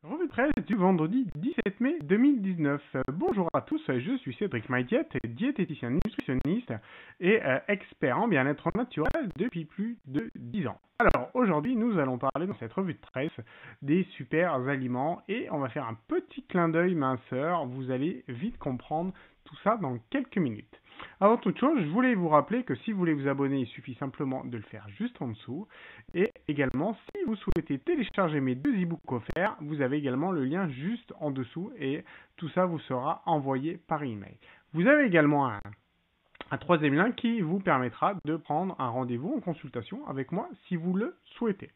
Revue de presse du vendredi 17 mai 2019. Bonjour à tous, je suis Cédric Maïtiet, diététicien nutritionniste et expert en bien-être naturel depuis plus de 10 ans. Alors aujourd'hui, nous allons parler dans cette revue de presse des super aliments et on va faire un petit clin d'œil minceur. Vous allez vite comprendre tout ça dans quelques minutes. Avant toute chose, je voulais vous rappeler que si vous voulez vous abonner, il suffit simplement de le faire juste en dessous. Et également, si vous souhaitez télécharger mes deux e-books offerts, vous avez également le lien juste en dessous et tout ça vous sera envoyé par email. Vous avez également un troisième lien qui vous permettra de prendre un rendez-vous en consultation avec moi si vous le souhaitez.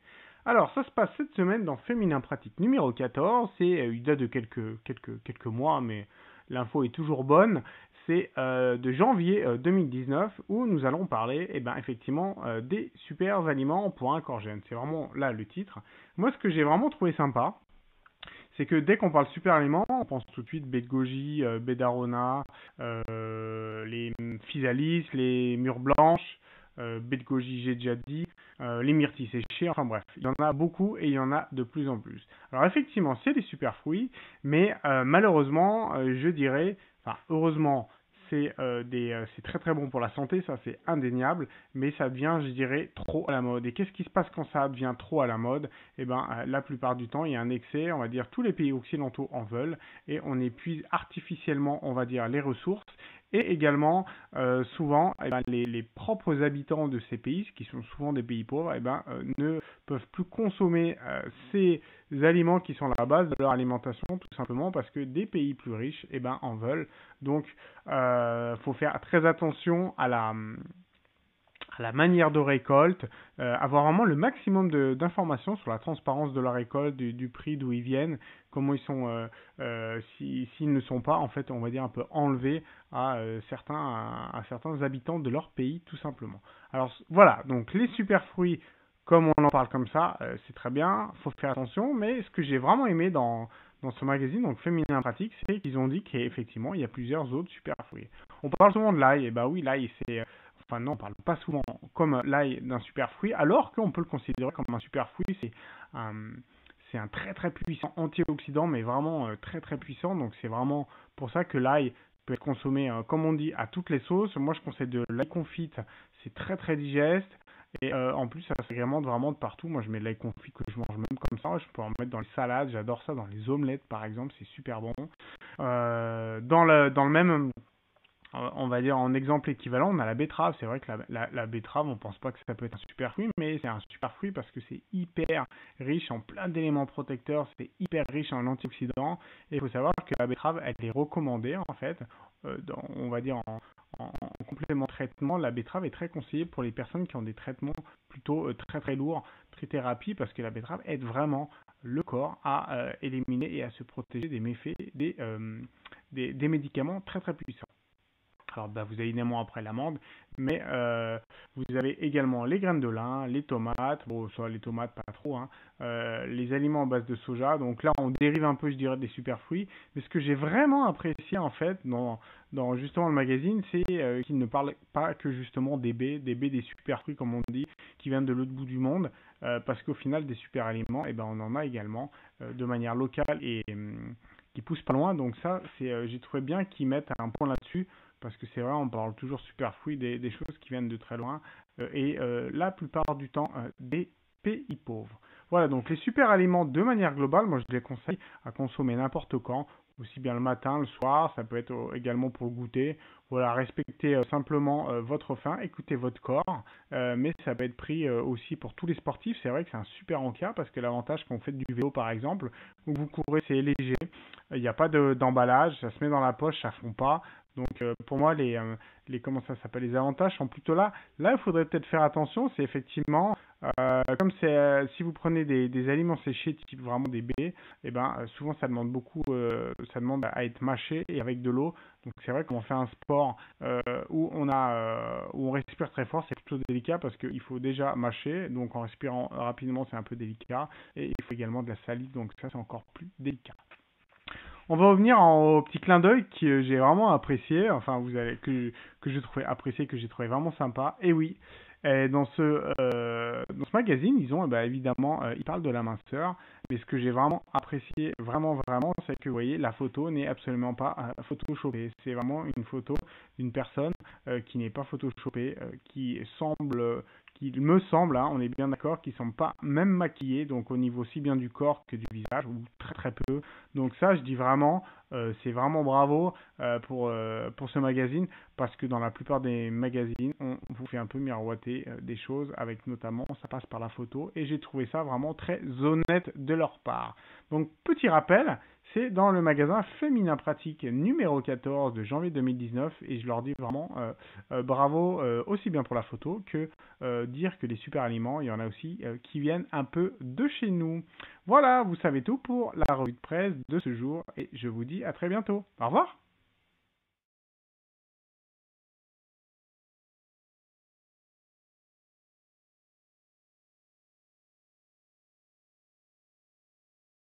Alors, ça se passe cette semaine dans Féminin Pratique numéro 14. Il date de quelques mois, mais l'info est toujours bonne. C'est de janvier 2019 où nous allons parler effectivement des super aliments pour un corps jeune. C'est vraiment là le titre. Moi, ce que j'ai vraiment trouvé sympa, c'est que dès qu'on parle super aliments, on pense tout de suite baie de goji, baie d'arona, les physalis, les mûres blanches, baie de goji, j'ai déjà dit, les myrtilles séchées, enfin bref, il y en a beaucoup et il y en a de plus en plus. Alors effectivement, c'est des super fruits, mais malheureusement, je dirais, enfin heureusement, c'est très très bon pour la santé, ça c'est indéniable, mais ça devient, je dirais, trop à la mode. Et qu'est-ce qui se passe quand ça devient trop à la mode? La plupart du temps, il y a un excès, on va dire, tous les pays occidentaux en veulent, et on épuise artificiellement, on va dire, les ressources. Et également, souvent, les propres habitants de ces pays, qui sont souvent des pays pauvres, ne peuvent plus consommer ces aliments qui sont la base de leur alimentation, tout simplement parce que des pays plus riches en veulent. Donc, faut faire très attention à la manière de récolte, avoir vraiment le maximum d'informations sur la transparence de la récolte, du prix, d'où ils viennent, comment ils sont, s'ils ne sont pas, en fait, on va dire un peu enlevés à certains habitants de leur pays, tout simplement. Alors voilà, donc les super fruits, comme on en parle comme ça, c'est très bien, faut faire attention, mais ce que j'ai vraiment aimé dans ce magazine, donc Féminin Pratique, c'est qu'ils ont dit qu'effectivement, il y a plusieurs autres super fruits. On parle souvent de l'ail, et bah oui, l'ail, c'est enfin non, on parle pas souvent comme l'ail d'un super fruit, alors qu'on peut le considérer comme un super fruit. Un, c'est un très très puissant antioxydant, mais vraiment très très puissant. Donc c'est vraiment pour ça que l'ail peut être consommé, comme on dit, à toutes les sauces. Moi je conseille de l'ail confite, c'est très très digeste. Et en plus, ça s'agrémente vraiment de partout. Moi, je mets de l'ail confit que je mange même comme ça. Je peux en mettre dans les salades. J'adore ça dans les omelettes, par exemple. C'est super bon. Dans le même on va dire en exemple équivalent, on a la betterave. C'est vrai que la betterave, on pense pas que ça peut être un super fruit, mais c'est un super fruit parce que c'est hyper riche en plein d'éléments protecteurs, c'est hyper riche en antioxydants. Et il faut savoir que la betterave, elle est recommandée en fait, on va dire en complément de traitement. La betterave est très conseillée pour les personnes qui ont des traitements plutôt très très lourds, trithérapie, parce que la betterave aide vraiment le corps à éliminer et à se protéger des méfaits des médicaments très très puissants. Alors, vous avez évidemment après l'amande, mais vous avez également les graines de lin, les tomates, bon, soit les tomates pas trop, hein, les aliments à base de soja. Donc là, on dérive un peu, je dirais, des superfruits. Mais ce que j'ai vraiment apprécié en fait dans justement le magazine, c'est qu'il ne parle pas que justement des superfruits comme on dit, qui viennent de l'autre bout du monde, parce qu'au final, des super aliments, on en a également de manière locale et qui poussent pas loin. Donc ça, j'ai trouvé bien qu'ils mettent un point là-dessus parce que c'est vrai, on parle toujours superfruits des choses qui viennent de très loin la plupart du temps des pays pauvres. Voilà, donc les super aliments de manière globale, moi je les conseille à consommer n'importe quand, aussi bien le matin, le soir, ça peut être également pour le goûter. Voilà, respectez simplement votre faim, écoutez votre corps, mais ça peut être pris aussi pour tous les sportifs. C'est vrai que c'est un super encas parce que l'avantage quand vous faites du vélo par exemple, où vous courez, c'est léger, il n'y a pas d'emballage, ça se met dans la poche, ça fond pas. Donc pour moi comment ça s'appelle, les avantages sont plutôt là. Là, il faudrait peut-être faire attention, c'est effectivement comme c'est si vous prenez des aliments séchés type vraiment des baies, souvent ça demande beaucoup ça demande à être mâché et avec de l'eau. Donc c'est vrai qu'on fait un sport où on respire très fort, c'est plutôt délicat parce qu'il faut déjà mâcher, donc en respirant rapidement, c'est un peu délicat et il faut également de la salive, donc ça c'est encore plus délicat. On va revenir au petit clin d'œil que j'ai vraiment apprécié, enfin que je trouvais apprécié, que j'ai trouvé vraiment sympa. Et oui, Et dans ce magazine, ils ont évidemment, ils parlent de la minceur, mais ce que j'ai vraiment apprécié, vraiment, vraiment, c'est que vous voyez, la photo n'est absolument pas photoshopée. C'est vraiment une photo d'une personne qui n'est pas photoshopée, qui me semble, hein, on est bien d'accord, qui ne semble pas même maquillée, donc au niveau aussi bien du corps que du visage, ou très très peu. Donc ça, je dis vraiment, c'est vraiment bravo pour ce magazine, parce que dans la plupart des magazines, on vous fait un peu miroiter des choses, avec notamment, ça passe par la photo, et j'ai trouvé ça vraiment très honnête de leur part. Donc, petit rappel, c'est dans le magasin Féminin Pratique numéro 14 de janvier 2019, et je leur dis vraiment bravo aussi bien pour la photo que dire que les super aliments, il y en a aussi qui viennent un peu de chez nous. Voilà, vous savez tout pour la revue de presse de ce jour, et je vous dis à très bientôt. Au revoir.